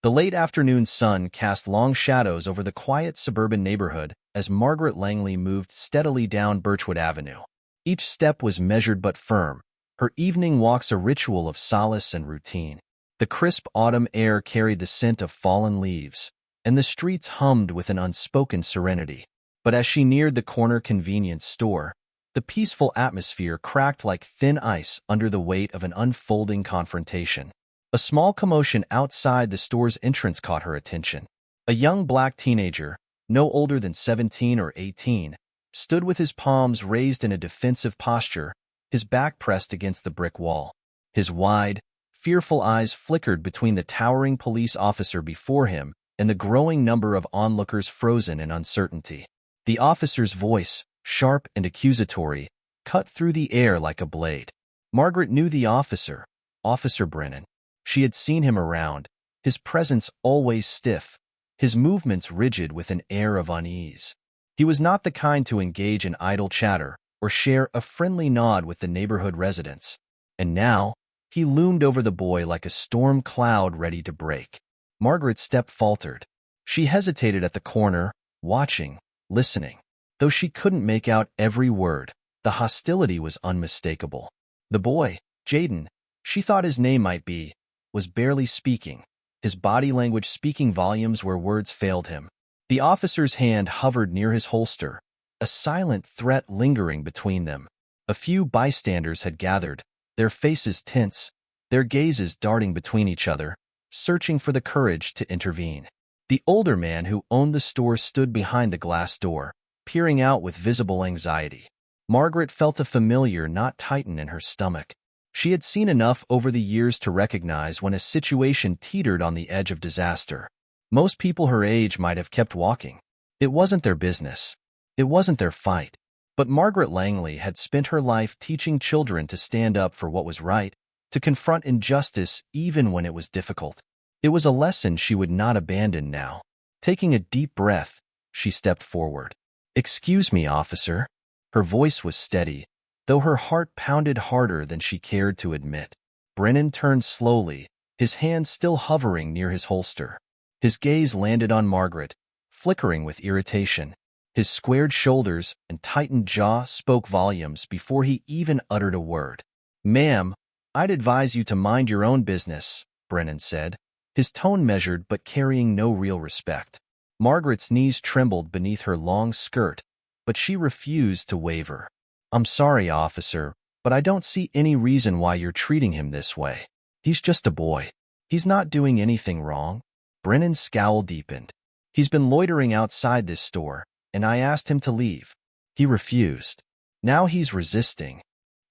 The late afternoon sun cast long shadows over the quiet suburban neighborhood as Margaret Langley moved steadily down Birchwood Avenue. Each step was measured but firm, her evening walks a ritual of solace and routine. The crisp autumn air carried the scent of fallen leaves, and the streets hummed with an unspoken serenity. But as she neared the corner convenience store, the peaceful atmosphere cracked like thin ice under the weight of an unfolding confrontation. A small commotion outside the store's entrance caught her attention. A young black teenager, no older than 17 or 18, stood with his palms raised in a defensive posture, his back pressed against the brick wall. His wide, fearful eyes flickered between the towering police officer before him and the growing number of onlookers frozen in uncertainty. The officer's voice, sharp and accusatory, cut through the air like a blade. Margaret knew the officer, Officer Brennan. She had seen him around, his presence always stiff, his movements rigid with an air of unease. He was not the kind to engage in idle chatter or share a friendly nod with the neighborhood residents. And now, he loomed over the boy like a storm cloud ready to break. Margaret's step faltered. She hesitated at the corner, watching, listening. Though she couldn't make out every word, the hostility was unmistakable. The boy, Jaden, she thought his name might be, was barely speaking, his body language speaking volumes where words failed him. The officer's hand hovered near his holster, a silent threat lingering between them. A few bystanders had gathered, their faces tense, their gazes darting between each other, searching for the courage to intervene. The older man who owned the store stood behind the glass door, peering out with visible anxiety. Margaret felt a familiar knot tighten in her stomach. She had seen enough over the years to recognize when a situation teetered on the edge of disaster. Most people her age might have kept walking. It wasn't their business. It wasn't their fight. But Margaret Langley had spent her life teaching children to stand up for what was right, to confront injustice even when it was difficult. It was a lesson she would not abandon now. Taking a deep breath, she stepped forward. "Excuse me, officer." Her voice was steady, though her heart pounded harder than she cared to admit. Brennan turned slowly, his hand still hovering near his holster. His gaze landed on Margaret, flickering with irritation. His squared shoulders and tightened jaw spoke volumes before he even uttered a word. "Ma'am, I'd advise you to mind your own business," Brennan said, his tone measured but carrying no real respect. Margaret's knees trembled beneath her long skirt, but she refused to waver. "I'm sorry, officer, but I don't see any reason why you're treating him this way. He's just a boy. He's not doing anything wrong." Brennan's scowl deepened. "He's been loitering outside this store, and I asked him to leave. He refused. Now he's resisting."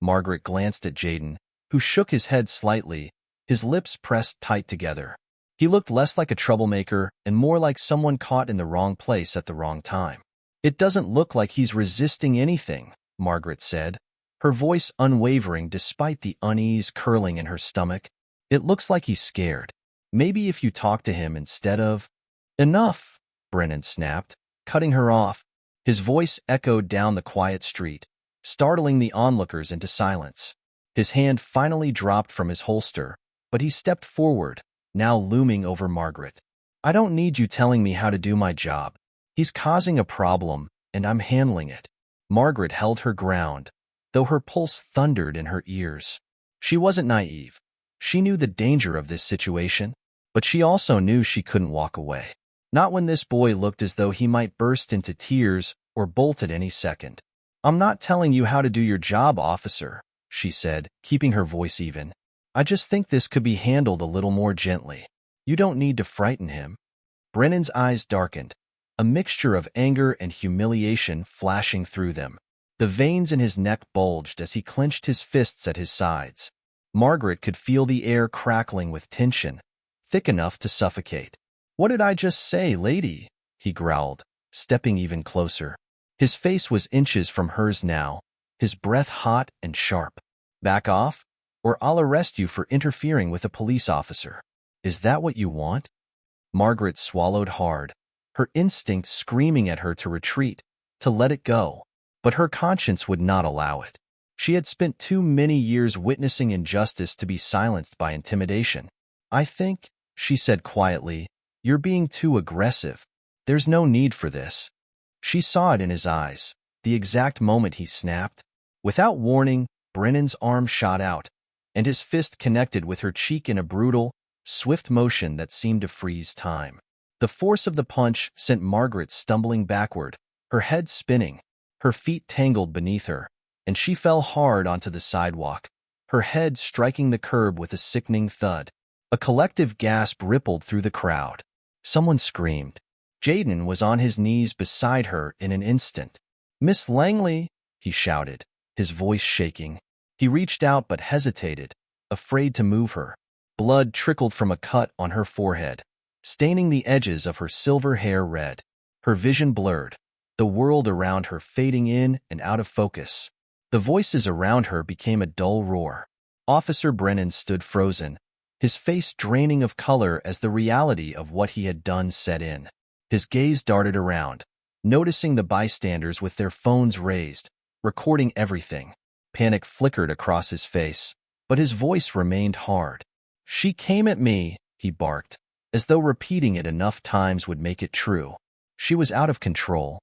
Margaret glanced at Jaden, who shook his head slightly, his lips pressed tight together. He looked less like a troublemaker and more like someone caught in the wrong place at the wrong time. "It doesn't look like he's resisting anything," Margaret said, her voice unwavering despite the unease curling in her stomach. "It looks like he's scared. Maybe if you talk to him instead of—" "Enough," Brennan snapped, cutting her off. His voice echoed down the quiet street, startling the onlookers into silence. His hand finally dropped from his holster, but he stepped forward, now looming over Margaret. "I don't need you telling me how to do my job. He's causing a problem, and I'm handling it." Margaret held her ground, though her pulse thundered in her ears. She wasn't naive. She knew the danger of this situation, but she also knew she couldn't walk away. Not when this boy looked as though he might burst into tears or bolt at any second. "I'm not telling you how to do your job, officer," she said, keeping her voice even. "I just think this could be handled a little more gently. You don't need to frighten him." Brennan's eyes darkened, a mixture of anger and humiliation flashing through them. The veins in his neck bulged as he clenched his fists at his sides. Margaret could feel the air crackling with tension, thick enough to suffocate. "What did I just say, lady?" he growled, stepping even closer. His face was inches from hers now, his breath hot and sharp. "Back off, or I'll arrest you for interfering with a police officer. Is that what you want?" Margaret swallowed hard, her instinct screaming at her to retreat, to let it go. But her conscience would not allow it. She had spent too many years witnessing injustice to be silenced by intimidation. "I think," she said quietly. "You're being too aggressive. There's no need for this." She saw it in his eyes, the exact moment he snapped. Without warning, Brennan's arm shot out, and his fist connected with her cheek in a brutal, swift motion that seemed to freeze time. The force of the punch sent Margaret stumbling backward, her head spinning, her feet tangled beneath her, and she fell hard onto the sidewalk, her head striking the curb with a sickening thud. A collective gasp rippled through the crowd. Someone screamed. Jaden was on his knees beside her in an instant. "Miss Langley," he shouted, his voice shaking. He reached out but hesitated, afraid to move her. Blood trickled from a cut on her forehead, staining the edges of her silver hair red. Her vision blurred, the world around her fading in and out of focus. The voices around her became a dull roar. Officer Brennan stood frozen, his face draining of color as the reality of what he had done set in. His gaze darted around, noticing the bystanders with their phones raised, recording everything. Panic flickered across his face, but his voice remained hard. "She came at me," he barked, as though repeating it enough times would make it true. She was out of control,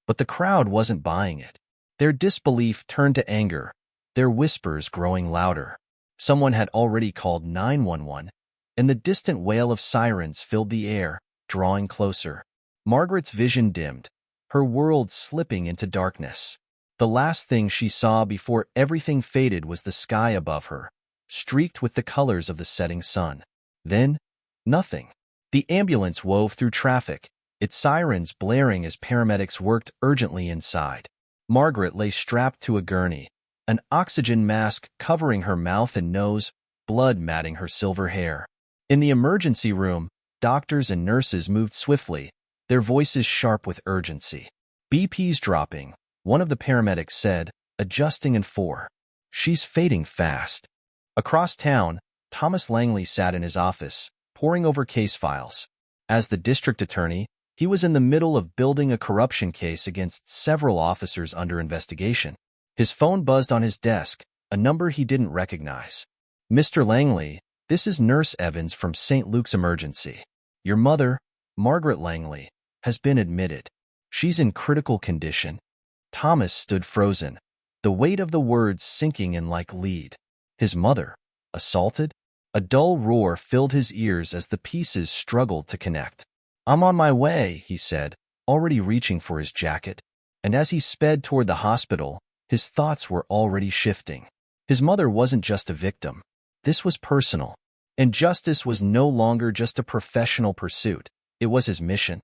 but the crowd wasn't buying it. Their disbelief turned to anger, their whispers growing louder. Someone had already called 911, and the distant wail of sirens filled the air, drawing closer. Margaret's vision dimmed, her world slipping into darkness. The last thing she saw before everything faded was the sky above her, streaked with the colors of the setting sun. Then, nothing. The ambulance wove through traffic, its sirens blaring as paramedics worked urgently inside. Margaret lay strapped to a gurney, an oxygen mask covering her mouth and nose, blood matting her silver hair. In the emergency room, doctors and nurses moved swiftly, their voices sharp with urgency. "BP's dropping," one of the paramedics said, adjusting in 4. "She's fading fast." Across town, Thomas Langley sat in his office, poring over case files. As the district attorney, he was in the middle of building a corruption case against several officers under investigation. His phone buzzed on his desk, a number he didn't recognize. "Mr. Langley, this is Nurse Evans from St. Luke's Emergency. Your mother, Margaret Langley, has been admitted. She's in critical condition." Thomas stood frozen, the weight of the words sinking in like lead. His mother, assaulted? A dull roar filled his ears as the pieces struggled to connect. "I'm on my way," he said, already reaching for his jacket. And as he sped toward the hospital, his thoughts were already shifting. His mother wasn't just a victim. This was personal. And justice was no longer just a professional pursuit. It was his mission.